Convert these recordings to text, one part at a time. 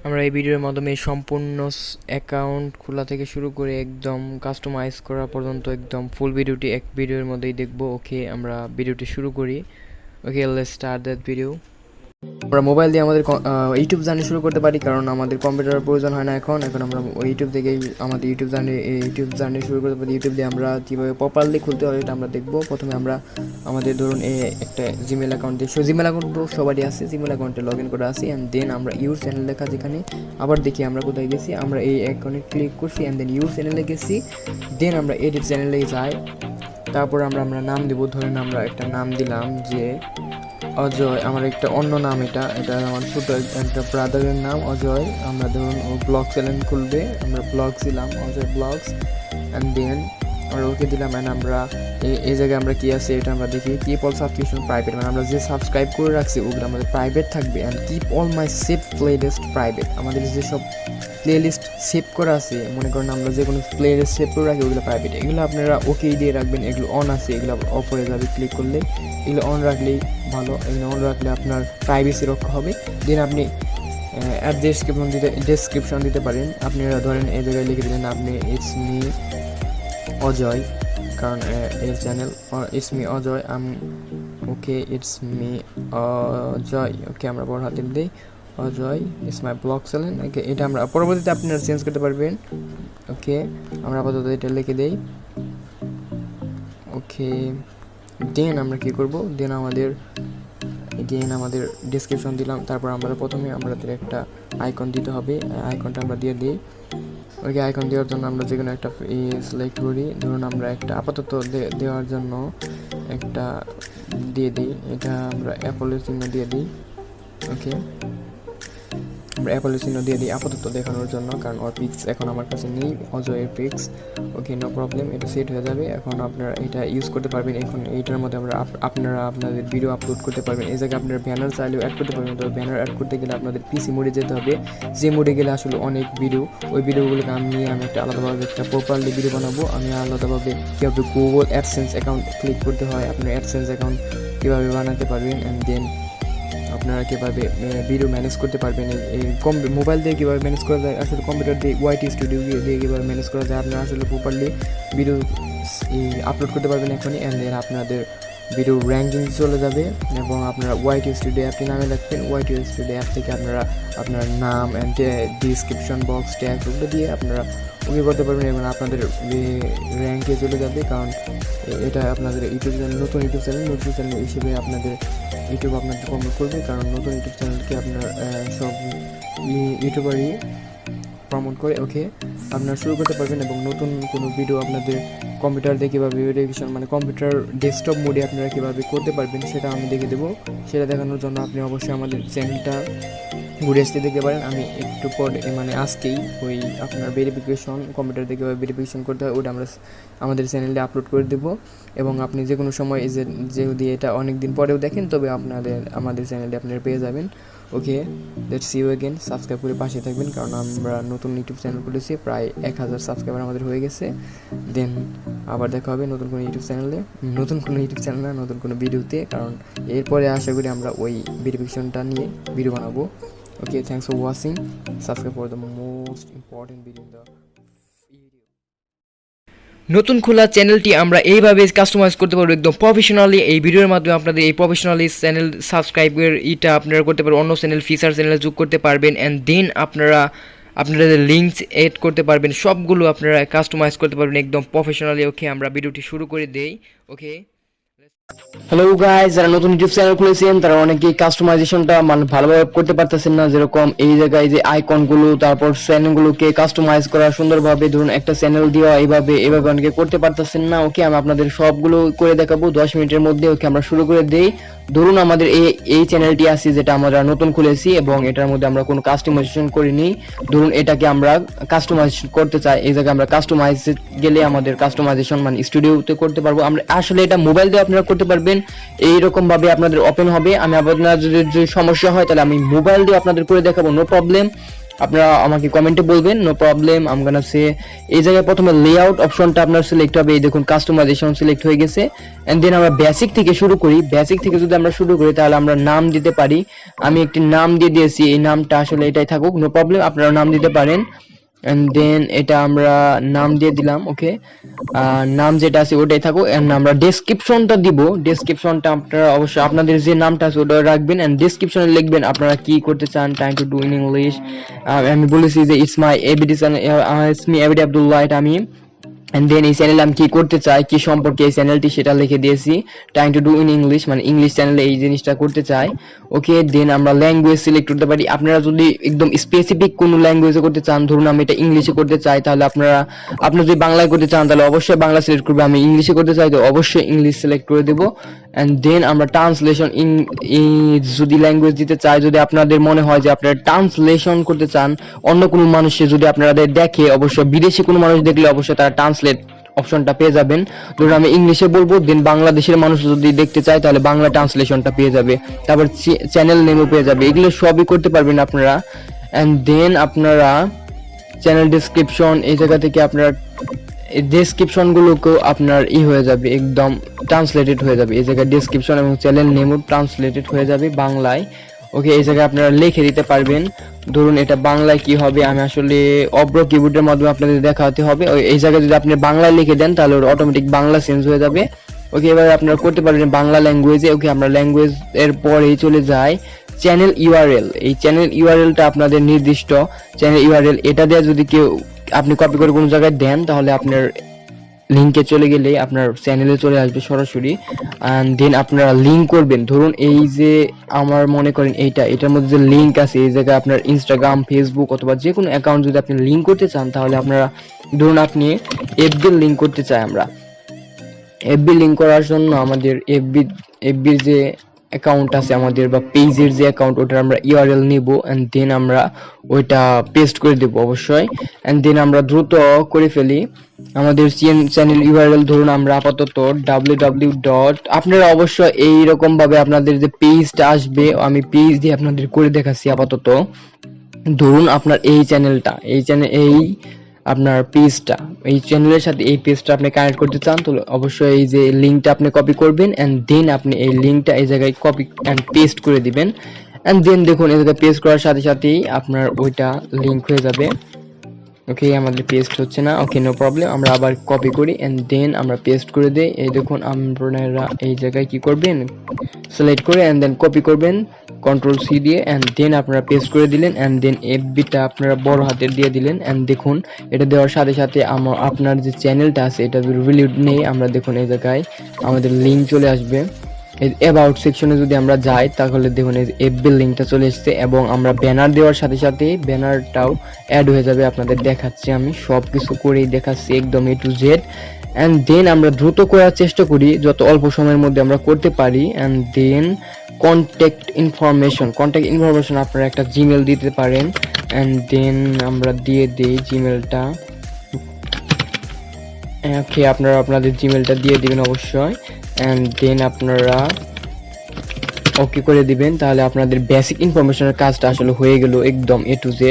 আমরা এই ভিডিওর মাধ্যমে সম্পূর্ণ অ্যাকাউন্ট খোলা থেকে শুরু করে একদম কাস্টমাইজ করা পর্যন্ত একদম ফুল ভিডিওটি এক ভিডিওর মধ্যেই দেখব। ওকে, আমরা ভিডিওটি শুরু করি। ওকে, লেটস স্টার্ট দ্যাট ভিডিও। আমরা মোবাইল দিয়ে আমাদের ইউটিউব জার্নি শুরু করতে পারি, কারণ আমাদের কম্পিউটারের প্রয়োজন হয় না। এখন আমরা ইউটিউব থেকেই আমাদের ইউটিউব জার্নি শুরু করতে পারি। ইউটিউব দিয়ে আমরা কীভাবে প্রপারলি খুলতে হয় এটা আমরা দেখব। প্রথমে আমরা আমাদের ধরুন একটা জিমেল অ্যাকাউন্ট দিয়ে, জিমেল অ্যাকাউন্ট তো সবারই আছে, জিমেল অ্যাকাউন্টে লগ ইন করে আসি। অ্যান্ড দেন আমরা ইউর চ্যানেল লেখা যেখানে, আবার দেখি আমরা কোথায় গেছি, আমরা এই অ্যাকাউন্টে ক্লিক করছি অ্যান্ড দেন ইউর চ্যানেলে গেছি। দেন আমরা এডিট চ্যানেলে যাই, তারপর আমরা নাম দেবো। ধরেন আমরা একটা নাম দিলাম যে অজয়, আমার একটা অন্য নাম, এটা আমার ছোটো একটা ব্রাদারের নাম অজয়। আমরা ধরুন ও ব্লগ চ্যানেল খুলবে, আমরা ব্লগ দিলাম অজয় ব্লগস অ্যান্ড দেন আমরা ওকে দিলাম। অ্যান্ড আমরা এই জায়গায় আমরা কী আছে এটা আমরা দেখি। কিপ অল সাবস্ক্রিপশন প্রাইভেট, মানে আমরা যে সাবস্ক্রাইব করে রাখছি ওগুলো আমাদের প্রাইভেট থাকবে। And keep all my save playlist private, আমাদের যেসব প্লেলিস্ট সেভ করা আছে, মনে করেন আমরা যে কোনো প্লেলিস্ট সেভ করে রাখি ওগুলো প্রাইভেট। এগুলো আপনারা ওকেই দিয়ে রাখবেন। এগুলো অন আছে, এগুলো অফ হয়ে যাবে ক্লিক করলে। এগুলো অন রাখলেই ভালো, এগুলো অন রাখলে আপনার প্রাইভেসি রক্ষা হবে। দেন আপনি ডেসক্রিপশন দিতে পারেন। আপনারা ধরেন এই জায়গায় লিখে দিলেন আপনি ইটস মি অজয়, কারণ এর channel it's me Ajay. Okay, it's me Ajay. Okay, আমরা বড় হাতে দিই Ajay it's my blog channel. Okay, এটা আমরা পরবর্তীতে আপনারা চেঞ্জ করতে পারবেন। ওকে, আমরা আপাতত এটা লিখে দেই। ওকে, দেন আমরা কী করব, দেন আমাদের ডেসক্রিপশন দিলাম। তারপর আমরা প্রথমে আমাদের একটা আইকন দিতে হবে, আইকনটা আমরা দিয়ে দিই। ওকে, আইকন দেওয়ার জন্য আমরা যে কোনো একটা সিলেক্ট করি। ধরুন আমরা একটা আপাতত দেওয়ার জন্য একটা দিয়ে দিই, এটা আমরা অ্যাপলের চিহ্ন দিয়ে দিই। ওকে, আমরা অ্যাপলের চিহ্ন দিয়ে দিই আপাতত দেখানোর জন্য, কারণ ওর পিক্স এখন আমার কাছে নেই, অজয়ের পিক্স। ওকে, নো প্রবলেম, এটা সেট হয়ে যাবে। এখন আপনারা এটা ইউজ করতে পারবেন। এখন এইটার মধ্যে আপনারা আপনাদের ভিডিও আপলোড করতে পারবেন। এই জায়গায় আপনারা ব্যানার চাইলেও অ্যাড করতে পারবেন। তবে ব্যানার অ্যাড করতে গেলে আপনাদের পিসি মোডে যেতে হবে, যে মোডে গেলে আসলে অনেক ভিডিও, ওই ভিডিওগুলোকে আমি একটা আলাদাভাবে একটা প্রপারলি ভিডিও বানাবো। আমি আলাদাভাবে কীভাবে গুগল অ্যাডসেন্স অ্যাকাউন্ট ক্লিক করতে হয়, আপনার অ্যাডসেন্স অ্যাকাউন্ট কীভাবে বানাতে পারবেন, অ্যান্ড দেন আপনারা কীভাবে ভিডিও ম্যানেজ করতে পারবেন। এই মোবাইল দিয়ে কীভাবে ম্যানেজ করা যায়, আসলে কম্পিউটার দিয়ে ওয়াইটি স্টুডিও দিয়ে কীভাবে ম্যানেজ করা যায়, আপনারা আসলে প্রপারলি ভিডিও আপলোড করতে পারবেন এখনই। অ্যান্ড দেন আপনাদের ভিডিও র্যাঙ্কিং চলে যাবে এবং আপনারা ওয়াইটি স্টুডিও অ্যাপটি নামে রাখবেন। ওয়াইটি স্টুডিও অ্যাপ থেকে আপনারা আপনার নাম অ্যান্ড ডিসক্রিপশন বক্স ট্যাগ ওগুলো দিয়ে আপনারা ওকে করতে পারবেন এবং আপনাদের র্যাঙ্কে চলে যাবে। কারণ এটা আপনাদের ইউটিউব চ্যানেল, নতুন ইউটিউব চ্যানেল হিসেবে আপনাদের ইউটিউব আপনাদের প্রমোট করবে, কারণ নতুন ইউটিউব চ্যানেলকে আপনার সব ইউটিউবারই প্রমোট করে। ওকে, আপনারা শুরু করতে পারবেন এবং নতুন কোনো ভিডিও আপনাদের কম্পিউটার দিয়ে কীভাবে ভেরিফিকেশন, মানে কম্পিউটার ডেস্কটপ মোডে আপনারা কীভাবে করতে পারবেন সেটা আমি দেখে দেবো। সেটা দেখানোর জন্য আপনি অবশ্যই আমাদের চ্যানেলটা ঘুরে আসতে দেখতে পারেন। আমি একটু পর আজকেই ওই আপনার ভেরিফিকেশন কম্পিউটার থেকে ভেরিফিকেশন করতে হয় ওটা আমরা আমাদের চ্যানেলে আপলোড করে দেবো। এবং আপনি যে কোনো সময় যদি এটা অনেক দিন পরেও দেখেন তবে আমাদের চ্যানেলে আপনারা পেয়ে যাবেন। Okay, let's see you again. Subscribe করে পাশে থাকবেন, কারণ আমরা নতুন ইউটিউব চ্যানেল খুলেছি, প্রায় 1000 সাবস্ক্রাইবার আমাদের হয়ে গেছে। দেন আবার দেখা হবে নতুন কোনো ইউটিউব চ্যানেলে, নতুন কোনো ভিডিওতে, কারণ এরপরে আশা করি আমরা ওই ভেরিফিকেশনটা নিয়ে ভিডিও বানাবো। Okay, thanks for watching. Subscribe for the most important video in the video. নতুন খোলা চ্যানেলটি আমরা এইভাবে কাস্টমাইজ করতে পারবো একদম প্রফেশনালি। এই ভিডিওর মাধ্যমে আপনাদের এই প্রফেশনালি চ্যানেল সাবস্ক্রাইবের আপনারা করতে পারবেন, অন্য চ্যানেল ফিচার চ্যানেলে যোগ করতে পারবেন। অ্যান্ড দেন আপনাদের লিঙ্কস এড করতে পারবেন, সবগুলো আপনারা কাস্টমাইজ করতে পারবেন একদম প্রফেশনালি। ওকে, আমরা ভিডিওটি শুরু করে দেই। ওকে, হ্যালো গাইজ, যারা নতুন ইউটিউব চ্যানেল খুলেছেন তারা অনেকেই কাস্টমাইজেশনটা মানে ভালোভাবে করতে পারতেছেন না। যেরকম এই জায়গায় যে আইকনগুলো, তারপর চ্যানেলগুলোকে কাস্টমাইজ করা সুন্দরভাবে, ধরুন একটা চ্যানেল দেওয়া এইভাবে অনেকে করতে পারতেছেন না। ওকে, আমি আপনাদের সবগুলো করে দেখাবো 10 মিনিটের মধ্যে। ওকে, আমরা শুরু করে দেই। ধরুন আমাদের এই চ্যানেলটি আছে যেটা আমরা নতুন খুলেছি এবং এটার মধ্যে আমরা কোনো কাস্টমাইজেশন করিনি। ধরুন এটাকে আমরা কাস্টমাইজ করতে চাই, এই জায়গায় আমরা কাস্টমাইজ গেলে আমাদের কাস্টমাইজেশন মানে স্টুডিওতে করতে পারবো আমরা। আসলে এটা মোবাইল দিয়ে আপনারা করতে পারবেন, এইরকম ভাবে আপনাদের ওপেন হবে। আমি আপনাদের যদি সমস্যা হয় তাহলে আমি মোবাইল দিয়ে আপনাদের করে দেখাবো, নো প্রবলেম। আপনারা আমাকে কমেন্টে বলবেন, no problem. I am gonna say এই জায়গায় প্রথমে লেআউট অপশনটা আপনার সিলেক্ট হবে, এই দেখুন কাস্টমাইজেশন সিলেক্ট হয়ে গেছে। এন্ড দেন আমরা বেসিক থেকে শুরু করি। বেসিক থেকে যদি আমরা শুরু করি তাহলে আমরা নাম দিতে পারি। আমি একটি নাম দিয়ে দিয়েছি, এই নামটা আসলে এটাই থাকুক, নো প্রবলেম, আপনারা নাম দিতে পারেন। এন্ড দেন এটা আমরা নাম দিয়ে দিলাম, ওকে। নাম যেটা আছে ওটাই থাকুক। এন্ড আমরা ডেসক্রিপশনটা দিব। ডেসক্রিপশনটা আপনারা অবশ্যই আপনাদের যে নামটা আছে ওটা রাখবেন, এন্ড ডেসক্রিপশনে লিখবেন আপনারা কি করতে চান, trying to do in English. আমি বলেছি যে it's my ABD it's me ABD Abdullah, এটা আমি। এন্ড দেন এই চ্যানেলে আমি কি করতে চাই, কি সম্পর্কে এই চ্যানেলটি, সেটা লিখে দিয়েছি। Trying to do in English মানে ইংলিশ চ্যানেলে এই জিনিসটা করতে চাই, ওকে। দেন আমরা ল্যাঙ্গুয়েজ সিলেক্ট করতে পারি। আপনারা যদি একদম স্পেসিফিক কোনো ল্যাঙ্গুয়েজে করতে চান, ধরুন আমি এটা ইংলিশে করতে চাই, তাহলে আপনারা যদি বাংলায় করতে চান তাহলে অবশ্যই বাংলা সিলেক্ট করবে। আমি ইংলিশে করতে চাই তো অবশ্যই ইংলিশ সিলেক্ট করে দেব। এন্ড দেন আমরা ট্রান্সলেশন যদি ল্যাঙ্গুয়েজ দিতে চাই, যদি আপনাদের মনে হয় যে আপনারা ট্রান্সলেশন করতে চান অন্য কোনো মানুষে যদি আপনাদের দেখে, অবশ্যই বিদেশি কোনো মানুষ দেখলে অবশ্যই তারা ট্রান্সলেট অপশনটা পেয়ে যাবেন। ধরুন আমি ইংলিশে বলবো, দেন বাংলাদেশের মানুষ যদি দেখতে চায় তাহলে বাংলা ট্রান্সলেশনটা পেয়ে যাবে, তারপর চ্যানেল নেমও পেয়ে যাবে, এগুলো সবই করতে পারবেন আপনারা। এন্ড দেন আপনারা চ্যানেল ডেসক্রিপশন এই জায়গা থেকে আপনারা ডেসক্রিপশন গুলোকেও আপনার হয়ে যাবে, একদম ট্রান্সলেটেড হয়ে যাবে। এই জায়গায় ডেসক্রিপশন এবং চ্যানেল নেমও ট্রান্সলেটেড হয়ে যাবে বাংলায়, ওকে। এই জায়গায় আপনারা লিখে দিতে পারবেন। ধরুন এটা বাংলায় কি হবে, আমি আসলে অব্র কিবোর্ডের মাধ্যমে আপনাদের দেখাতে হবে। এই জায়গায় যদি আপনি বাংলায় লিখে দেন তাহলে অটোমেটিক বাংলা চেঞ্জ হয়ে যাবে, ওকে। এবার আপনারা করতে পারবেন বাংলা ল্যাঙ্গুয়েজে, ওকে। আমরা ল্যাঙ্গুয়েজ এর পরেই চলে যাই চ্যানেল ইউআরএল। এই চ্যানেল ইউআরএলটা আপনাদের নির্দিষ্ট চ্যানেল ইউআরএল, এটা দিয়ে যদি কেউ আপনি কপি করে কোনো জায়গায় দেন তাহলে আপনার লিংকে চলে গেলে আপনার চ্যানেলে চলে আসবে সরাসরি। এন্ড দেন আপনারা লিংক করবেন। ধরুন এই যে আমার মনে করেন এটার মধ্যে যে লিংক আছে, এই জায়গায় আপনার ইনস্টাগ্রাম, ফেসবুক অথবা যে কোনো অ্যাকাউন্ট যদি আপনি লিংক করতে চান তাহলে আপনারা ধরুন আপনি এফবি লিংক করতে চাই, আমরা এফবি লিংক করার জন্য আমাদের এফবির যে অ্যাকাউন্ট আছে আমাদের বা পেজের যে অ্যাকাউন্ট, ওটার আমরা ইউআরএল নিব এন্ড দেন আমরা ওইটা পেস্ট করে দেব অবশ্যই। এন্ড দেন আমরা দ্রুত করে ফেলি আমাদের চ্যানেল ইউআরএল। ধরুন আমরা আপাতত www. আপনারা অবশ্যই এইরকম ভাবে আপনাদের যে পেজটা আসবে, আমি পেজ দিয়ে আপনাদের করে দেখাচ্ছি আপাতত। ধরুন আপনার এই চ্যানেলটা, এই আপনার পেজটা, এই চ্যানেলের সাথে এই পেজটা আপনি কানেক্ট করতে চান তো অবশ্যই এই যে লিংকটা আপনি কপি করবেন এন্ড দেন আপনি এই লিংকটা এই জায়গায় কপি এন্ড পেস্ট করে দিবেন। এন্ড দেন দেখুন এই জায়গায় পেস্ট করার সাথে সাথেই আপনার ওইটা লিংক হয়ে যাবে, ওকে। আমাদের পেস্ট হচ্ছে না, ওকে, নো প্রবলেম। আমরা আবার কপি করি এন্ড দেন আমরা পেস্ট করে দেই। এই দেখুন আপনারা এই জায়গায় কি করবেন, সিলেক্ট করে এন্ড দেন কপি করবেন কন্ট্রোল সি দিয়ে এন্ড দেন আপনারা পেস্ট করে দিলেন এন্ড দেন এফবিটা আপনারা বড় হাতের দিয়ে দিলেন। এন্ড দেখুন এটা দেওয়ার সাথে সাথে আপনার যে চ্যানেলটা আছে এটা রিভিউ নেই, আমরা দেখুন এই জায়গায় আমাদের লিংক চলে আসবে। অ্যাবাউট সেকশনে যদি আমরা যাই তাহলে দেখুন এই এফবি লিংকটা চলে এসেছে এবং আমরা ব্যানার দেওয়ার সাথে সাথে ব্যানারটাও অ্যাড হয়ে যাবে। আপনাদের দেখাচ্ছি, আমি সব কিছু করেই দেখাচ্ছি একদম A to Z। And then আমরা দ্রুত করার চেষ্টা করি, যত অল্প সময়ের মধ্যে আমরা করতে পারি। এন্ড দেন কন্ট্যাক্ট ইনফরমেশন আপনারা একটা জিমেল দিতে পারেন। এন্ড দেন আমরা দিয়ে দেই জিমেলটা, ওকে। আপনারা আপনাদের জিমেলটা দিয়ে দিবেন অবশ্যই এন্ড দেন আপনারা ওকে করে দিবেন। তাহলে আপনাদের বেসিক ইনফরমেশনের কাজটা আসলে হয়ে গেল একদম A to Z।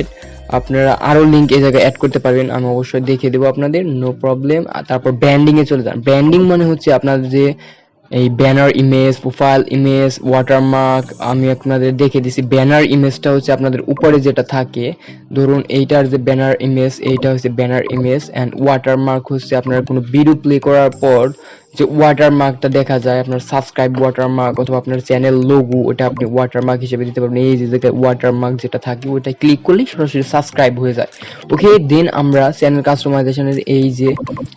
আপনারা আরো লিংক এই জায়গায় অ্যাড করতে পারবেন, আমি অবশ্যই দেখিয়ে দেবো আপনাদের, নো প্রবলেম। তারপর ব্র্যান্ডিং এ চলে যান। ব্র্যান্ডিং মানে হচ্ছে আপনাদের যে এই banner image, profile image, watermark, আমি আপনাদের দেখে দিছি। ব্যানার ইমেজটা হচ্ছে আপনাদের উপরে যেটা থাকে, ধরুন এইটার যে ব্যানার ইমেজ, এইটা হচ্ছে ব্যানার ইমেজ। এন্ড ওয়াটারমার্ক হচ্ছে আপনার কোনো ভিডিও প্লে করার পর যে ওয়াটারমার্কটা দেখা যায়, আপনার সাবস্ক্রাইব ওয়াটারমার্ক অথবা আপনার চ্যানেল লোগো, ওটা আপনি ওয়াটারমার্ক হিসেবে দিতে পারবেন। এই যে জায়গায় ওয়াটারমার্ক যেটা থাকে ওটা ক্লিক করলেই সরাসরি সাবস্ক্রাইব হয়ে যায়, ওকে। দেন আমরা চ্যানেল কাস্টমাইজেশনের এই যে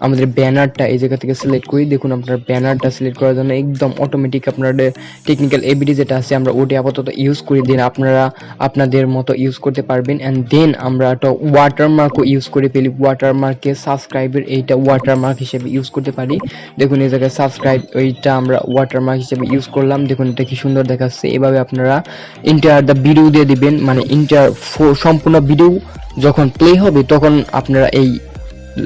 আমাদের ব্যানারটা এই জায়গা থেকে সিলেক্ট করি। দেখুন আপনার ব্যানারটা সিলেক্ট করার জন্য একদম অটোমেটিক আপনাদের টেকনিক্যাল এবিডি যেটা আছে আমরা ওটা আপাতত ইউজ করি, দেন আপনারা আপনাদের মতো ইউজ করতে পারবেন। এন্ড দেন আমরা একটা ওয়াটারমার্কও ইউজ করে ফেলি। ওয়াটারমার্কে সাবস্ক্রাইবের এইটা ওয়াটারমার্ক হিসেবে ইউজ করতে পারি। দেখুন এই জায়গায় সাবস্ক্রাইব, এইটা আমরা ওয়াটারমার্ক হিসেবে ইউজ করলাম। দেখুন এটা কি সুন্দর দেখাচ্ছে। এভাবে আপনারা ইন্টার দ্য ভিডিও দিয়ে দিবেন, মানে সম্পূর্ণ ভিডিও যখন প্লে হবে তখন আপনারা এই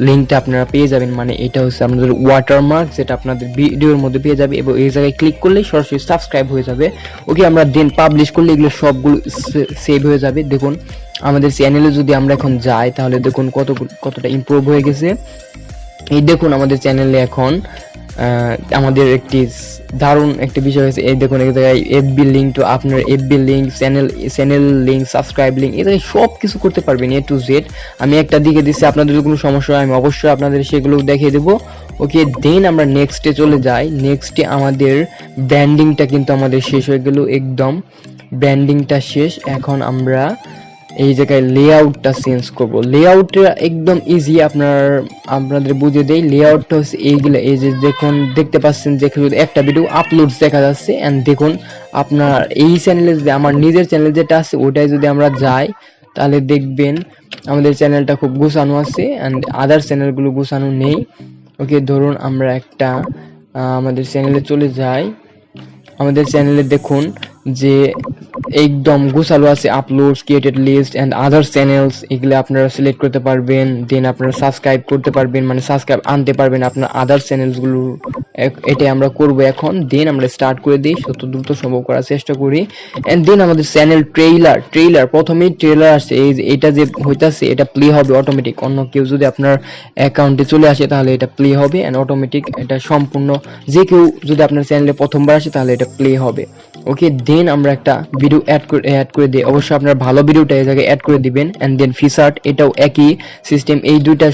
লিঙ্কটা আপনারা পেয়ে যাবেন, মানে এটা হচ্ছে আপনাদের ওয়াটারমার্ক, যেটা আপনাদের ভিডিওর মধ্যে পেয়ে যাবে এবং এই জায়গায় ক্লিক করলে সরাসরি সাবস্ক্রাইব হয়ে যাবে। ওকে, আমরা দেন পাবলিশ করলে এগুলো সবগুলো সেভ হয়ে যাবে। দেখুন আমাদের চ্যানেলে যদি আমরা এখন যাই তাহলে দেখুন কতটা ইমপ্রুভ হয়ে গেছে। এই দেখুন আমাদের চ্যানেলে এখন আমাদের একটি দারুণ একটা বিষয় হয়েছে। এই দেখুন এই জায়গায় এফবি লিঙ্ক টু আপনার FB link, channel link, subscribe link, এই জায়গায় সব কিছু করতে পারবেন এ টু জেড। আমি একটা দিকে দিচ্ছি, আপনাদের যদি কোনো সমস্যা হয় আমি অবশ্যই আপনাদের সেগুলো দেখিয়ে দেবো। ওকে, দেন আমরা নেক্সটে চলে যাই। নেক্সটে আমাদের ব্র্যান্ডিংটা কিন্তু আমাদের শেষ হয়ে গেল, একদম ব্র্যান্ডিংটা শেষ। এখন আমরা এই জায়গায় লেআউটটা চেঞ্জ করব। লেআউটটা একদম ইজি, আপনাদের বুঝে দেই। লেআউটটা হচ্ছে এইগুলা, এই যে দেখুন দেখতে পাচ্ছেন যে একটা ভিডিও আপলোডস দেখা যাচ্ছে। এন্ড দেখুন আপনার এই চ্যানেলে, যে আমার নিজের চ্যানেল যেটা আছে ওটাই যদি আমরা যাই তাহলে দেখবেন আমাদের চ্যানেলটা খুব গুছানো আছে এন্ড আদার চ্যানেলগুলো গুছানো নেই। ওকে, ধরুন আমরা একটা আমাদের চ্যানেলে চলে যাই। আমাদের চ্যানেলে দেখুন যে একদম গোছালো আছে, uploads, created list and other channels, এগুলো আপনারা সিলেক্ট করতে পারবেন। দেন আপনারা সাবস্ক্রাইব করতে পারবেন, মানে সাবস্ক্রাইব আনতে পারবেন আপনার আদার চ্যানেলসগুলো। এটাই আমরা করব এখন। দেন আমরা স্টার্ট করে দিই, যত দ্রুত সম্ভব করার চেষ্টা করি। এন্ড দেন আমাদের চ্যানেল ট্রেইলার প্রথমেই ট্রেইলার আসছে। এই যে এটা যে হইতাছে এটা প্লে হবে অটোমেটিক। অন্য কেউ যদি আপনার অ্যাকাউন্টে চলে আসে তাহলে এটা প্লে হবে এন্ড অটোমেটিক। এটা সম্পূর্ণ যে কেউ যদি আপনার চ্যানেলে প্রথমবার আসে তাহলে এটা প্লে হবে। ওকে, দেন আমরা একটা ভিডিও অ্যাড করে দিই। অবশ্যই আপনারা ভালো ভিডিওটা এই জায়গায় অ্যাড করে দিবেন। এন্ড দেন ফিচার্ড, এটাও একই সিস্টেম। এই দুইটা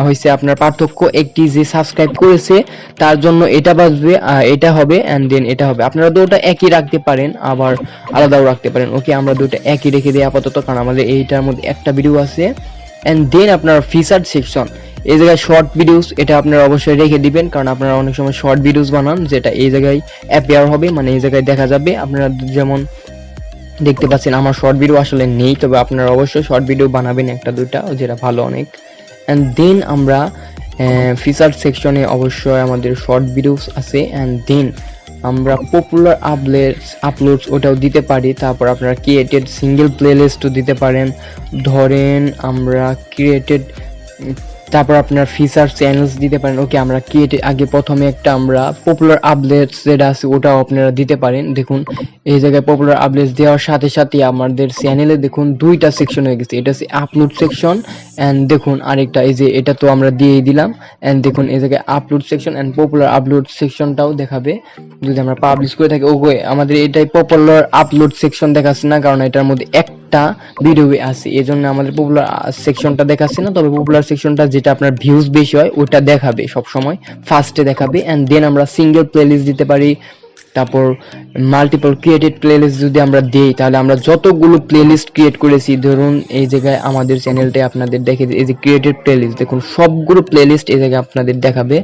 হইছে আপনার পার্থক্য, একটি যে সাবস্ক্রাইব করেছে তার জন্য এটা বাজবে, এটা হবে এন্ড দেন এটা হবে। আপনারা দুটো একই রাখতে পারেন, আবার আলাদাও রাখতে পারেন। ওকে, আমরা দুটো একই রেখে দিই আপাতত, কারণ আমাদের এইটার মধ্যে একটা ভিডিও আছে। এন্ড দেন আপনার ফিচার্ড সেকশন, এই জায়গায় শর্ট ভিডিওস, এটা আপনারা অবশ্যই রেখে দিবেন, কারণ আপনারা অনেক সময় শর্ট ভিডিওস বানান যেটা এই জায়গায় অ্যাপিয়ার হবে, মানে এই জায়গায় দেখা যাবে। আপনারা যেমন দেখতে পাচ্ছেন আমার শর্ট ভিডিও আসলে নেই, তবে আপনারা অবশ্যই শর্ট ভিডিও বানাবেন একটা দুইটা, যেটা ভালো অনেক। এন্ড দেন আমরা ফিচার সেকশনে অবশ্যই আমাদের শর্ট ভিডিওস আছে। এন্ড দেন আমরা পপুলার আপলোডস ওটাও দিতে পারি। তারপর আপনারা ক্রিয়েটেড সিঙ্গেল প্লেলিস্টও দিতে পারেন। ধরেন আমরা ক্রিয়েটেড, তারপর আপনার ফিচার চ্যানেলস দিতে পারেন। ওকে, আমরা আগে প্রথমে একটা আমরা পপুলার আপডেটস যেটা আছে ওটাও আপনারা দিতে পারেন। দেখুন এই জায়গায় পপুলার আপডেটস দেওয়ার সাথে সাথে আমাদের চ্যানেলে দেখুন দুইটা সেকশন হয়ে গেছে। এটা হচ্ছে আপলোড সেকশন এন্ড দেখুন আরেকটা, এই যে এটা তো আমরা দিয়েই দিলাম। এন্ড দেখুন এই জায়গায় upload section and popular upload সেকশনটাও দেখাবে যদি আমরা পাবলিশ করে থাকি। ওকে, আমাদের এটাই পপুলার আপলোড সেকশন দেখাচ্ছে না, কারণ এটার মধ্যে একটা ভিডিও আছে, এজন্য আমাদের পপুলার সেকশনটা দেখাচ্ছে না। তবে পপুলার সেকশনটা যেটা আপনার ভিউজ বেশি হয় ওটা দেখাবে, সব সময় ফার্স্টে দেখাবে। এন্ড দেন আমরা সিঙ্গেল প্লেলিস্ট দিতে পারি। তারপর মাল্টিপল ক্রিয়েটেড প্লেলিস্ট যদি আমরা দেই তাহলে আমরা যতগুলো প্লেলিস্ট ক্রিয়েট করেছি, ধরুন এই জায়গায় আমাদের চ্যানেলটা আপনাদের দেখে, এই যে ক্রিয়েটেড প্লেলিস্ট দেখুন সবগুলো প্লেলিস্ট এই জায়গায় আপনাদের দেখাবে,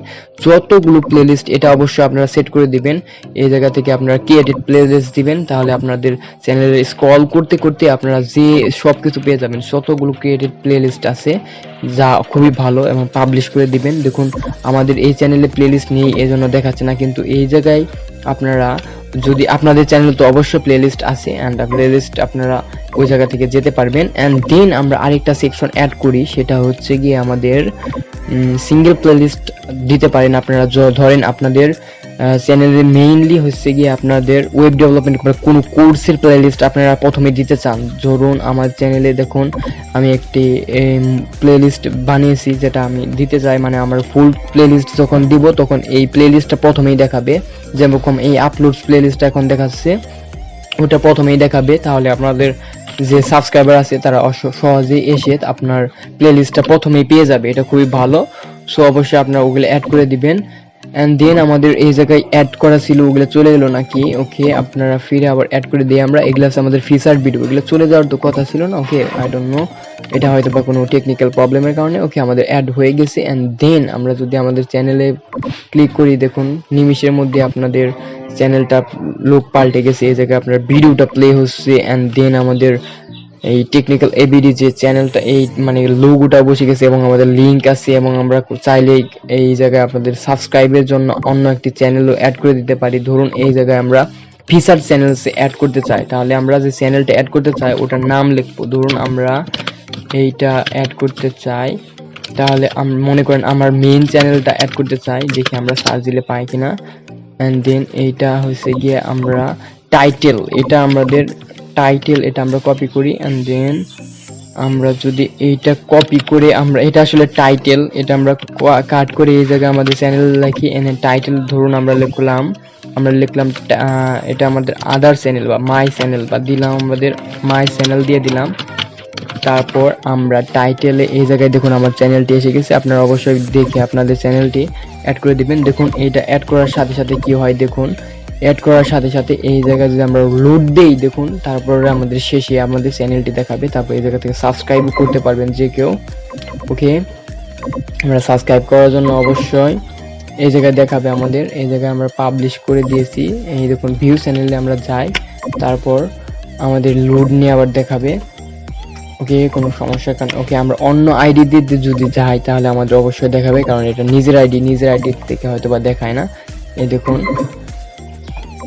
যতগুলো প্লেলিস্ট। এটা অবশ্যই আপনারা সেট করে দিবেন। এই জায়গা থেকে আপনারা ক্রিয়েটেড প্লেলিস্ট দিবেন, তাহলে আপনাদের চ্যানেলে স্ক্রল করতে করতে আপনারা যে সবকিছু পেয়ে যাবেন, যতগুলো ক্রিয়েটেড প্লেলিস্ট আছে, যা খুবই ভালো। এবং পাবলিশ করে দিবেন। দেখুন আমাদের এই চ্যানেলে প্লেলিস্ট নেই এজন্য দেখাচ্ছে না, কিন্তু এই জায়গায় আপনারা যদি আপনাদের চ্যানেলে তো অবশ্যই প্লেলিস্ট আছে এন্ড প্লেলিস্ট আপনারা ওই জায়গা থেকে যেতে পারবেন। এন্ড দেন আমরা আরেকটা সেকশন অ্যাড করি, সেটা হচ্ছে গিয়ে আমাদের সিঙ্গেল প্লেলিস্ট দিতে পারেন আপনারা। ধরেন আপনাদের চ্যানেলে মেইনলি হচ্ছে গিয়ে আপনাদের ওয়েব ডেভেলপমেন্ট বা কোনো কোর্সের প্লেলিস্ট আপনারা প্রথমে দিতে চান। ধরুন আমার চ্যানেলে দেখুন আমি একটি প্লেলিস্ট বানিয়েছি যেটা আমি দিতে চাই, মানে আমার ফুল প্লেলিস্ট যখন দিব তখন এই প্লেলিস্টটা প্রথমেই দেখাবে। যেরকম এই আপলোডস প্লেলিস্টটা এখন দেখাচ্ছে, ওটা প্রথমেই দেখাবে। তাহলে আপনাদের যে সাবস্ক্রাইবার আছে তারা সহজেই এসে আপনার প্লেলিস্টটা প্রথমেই পেয়ে যাবে, এটা খুবই ভালো। সো অবশ্যই আপনারা ওগুলো অ্যাড করে দিবেন। এন্ড দেন আমাদের এই জায়গায় অ্যাড করা ছিল, ওগুলো চলে গেল নাকি? ওকে, আপনারা ফিরে আবার অ্যাড করে দিই আমরা। এগুলো আছে আমাদের ফিচার ভিডিও, এগুলো চলে যাওয়ার তো কথা ছিল না। ওকে, আই ডোন্ট নো, এটা হয়তো বা কোনো টেকনিক্যাল প্রবলেমের কারণে। ওকে, আমাদের অ্যাড হয়ে গেছে। এন্ড দেন আমরা যদি আমাদের চ্যানেলে ক্লিক করি, দেখুন নিমিষের মধ্যে আপনাদের চ্যানেলটা লুক পাল্টে গেছে। এই জায়গায় আপনার ভিডিওটা প্লে হচ্ছে। এন্ড দেন আমাদের এই টেকনিক্যাল এবিডি যে চ্যানেলটা, এই মানে লোগোটা বসে গেছে এবং আমাদের লিংক আছে। এবং আমরা চাইলে এই জায়গায় আপনাদের সাবস্ক্রাইবের জন্য অন্য একটি চ্যানেলও অ্যাড করে দিতে পারি। ধরুন এই জায়গায় আমরা ফিচার চ্যানেলসে অ্যাড করতে চাই, তাহলে আমরা যে চ্যানেলটা অ্যাড করতে চাই ওটার নাম লিখবো। ধরুন আমরা এইটা অ্যাড করতে চাই, তাহলে মনে করেন আমার মেইন চ্যানেলটা অ্যাড করতে চাই, দেখি আমরা সার্চ দিলে পাই কিনা। এন্ড দেন এইটা হচ্ছে গিয়ে আমরা টাইটেল, এটা আমাদের টাইটেল, এটা আমরা কপি করি। এন্ড দেন আমরা যদি এইটা কপি করে আমরা, এটা আসলে টাইটেল, এটা আমরা কাট করে এই জায়গায় আমাদের চ্যানেল লিখি। এনে টাইটেল ধরুন আমরা লিখলাম এটা আমাদের আদার চ্যানেল বা মাই চ্যানেল, বা দিলাম আমাদের মাই চ্যানেল দিয়ে দিলাম। তারপর আমরা টাইটেলে এই জায়গায় দেখুন আমার চ্যানেলটি এসে গেছে। আপনারা অবশ্যই দেখে আপনাদের চ্যানেলটি অ্যাড করে দিবেন। দেখুন এইটা অ্যাড করার সাথে সাথে কি হয়, দেখুন অ্যাড করার সাথে সাথে এই জায়গায় যদি আমরা লোড দেই, দেখুন তারপরে আমাদের শেষে আমাদের চ্যানেলটি দেখাবে। তারপর এই জায়গা থেকে সাবস্ক্রাইব করতে পারবেন যে কেউ। ওকে, আমরা সাবস্ক্রাইব করার জন্য অবশ্যই এই জায়গায় দেখাবে আমাদের, এই জায়গায় আমরা পাবলিশ করে দিয়েছি। এই দেখুন ভিউ চ্যানেলে আমরা যাই, তারপর আমাদের লোড নিয়ে আবার দেখাবে। ওকে, কোনো সমস্যা কারণ ওকে আমরা অন্য আইডি দিয়ে যদি যাই তাহলে আমাদের অবশ্যই দেখাবে, কারণ এটা নিজের আইডি থেকে হয়তো বা দেখায় না। এই দেখুন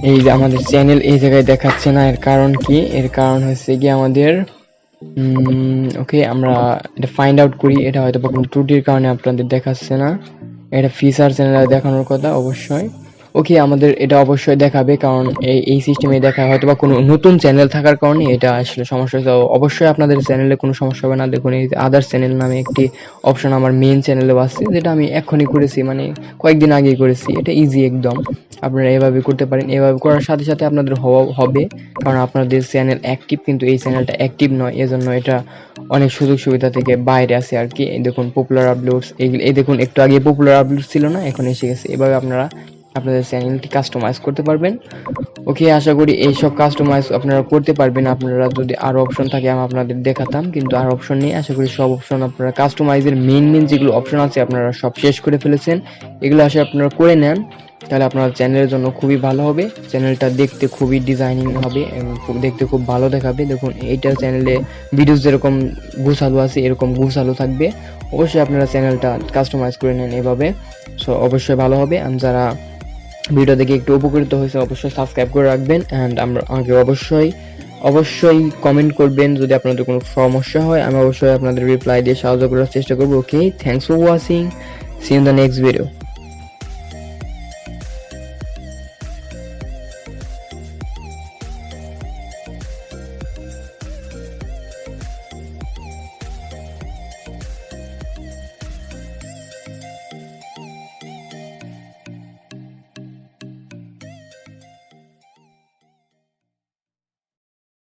এই যে আমাদের চ্যানেল এই জায়গায় দেখাচ্ছে না, এর কারণ কি? এর কারণ হচ্ছে কি আমাদের ওকে আমরা এটা ফাইন্ড আউট করি। এটা হয়তো বা কোনো ত্রুটির কারণে আপনাদের দেখাচ্ছে না, এটা ফিচার চ্যানেলে দেখানোর কথা অবশ্যই। ওকে, আমাদের এটা অবশ্যই দেখাবে, কারণ এই সিস্টেমে দেখায়। হয়তো বা কোনো নতুন চ্যানেল থাকার কারণে এটা আসলে সমস্যা হচ্ছে। অবশ্যই আপনাদের চ্যানেলে কোনো সমস্যা হবে না। দেখুন এই আদার চ্যানেল নামে একটি অপশন আমার মেইন চ্যানেলেও আছে, যেটা আমি এখনই করেছি, মানে কয়েকদিন আগেই করেছি। এটা ইজি একদম, আপনারা এভাবে করতে পারেন। এভাবে করার সাথে সাথে আপনাদের হবে, কারণ আপনাদের চ্যানেল অ্যাক্টিভ, কিন্তু এই চ্যানেলটা অ্যাক্টিভ নয়, এজন্য এটা অনেক সুযোগ সুবিধা থেকে বাইরে আছে আর কি। এই দেখুন পপুলার আপলোডস, এই দেখুন একটু আগে পপুলার আপলোড ছিল না, এখন এসে গেছে। এভাবে আপনারা আপনাদের চ্যানেলটি কাস্টমাইজ করতে পারবেন। ওকে, আশা করি এইসব কাস্টমাইজ আপনারা করতে পারবেন। আপনারা যদি আরো অপশন থাকে আমি আপনাদের দেখাতাম, কিন্তু আর অপশন নেই। আশা করি সব অপশন আপনারা কাস্টমাইজের মেইন যেগুলো অপশন আছে আপনারা সব শেষ করে ফেলেছেন। এগুলো আসলে আপনারা করে নেন, তাহলে আপনার চ্যানেলের জন্য খুবই ভালো হবে। চ্যানেলটা দেখতে খুবই ডিজাইনিং হবে এবং দেখতে খুব ভালো দেখাবে। দেখুন এইটা চ্যানেলে ভিডিও যেরকম গুছালো আছে এরকম গুছালো থাকবে। অবশ্যই আপনারা চ্যানেলটা কাস্টমাইজ করে নেন এভাবে, সো অবশ্যই ভালো হবে। আমি যারা ভিডিও দেখে একটু উপকৃত হয়েছে অবশ্যই সাবস্ক্রাইব করে রাখবেন। অ্যান্ড আমাকে অবশ্যই কমেন্ট করবেন যদি আপনাদের কোনো সমস্যা হয়, আমি অবশ্যই আপনাদের রিপ্লাই দিয়ে সাহায্য করার চেষ্টা করবো। Okay, thanks for watching, see you in the next video.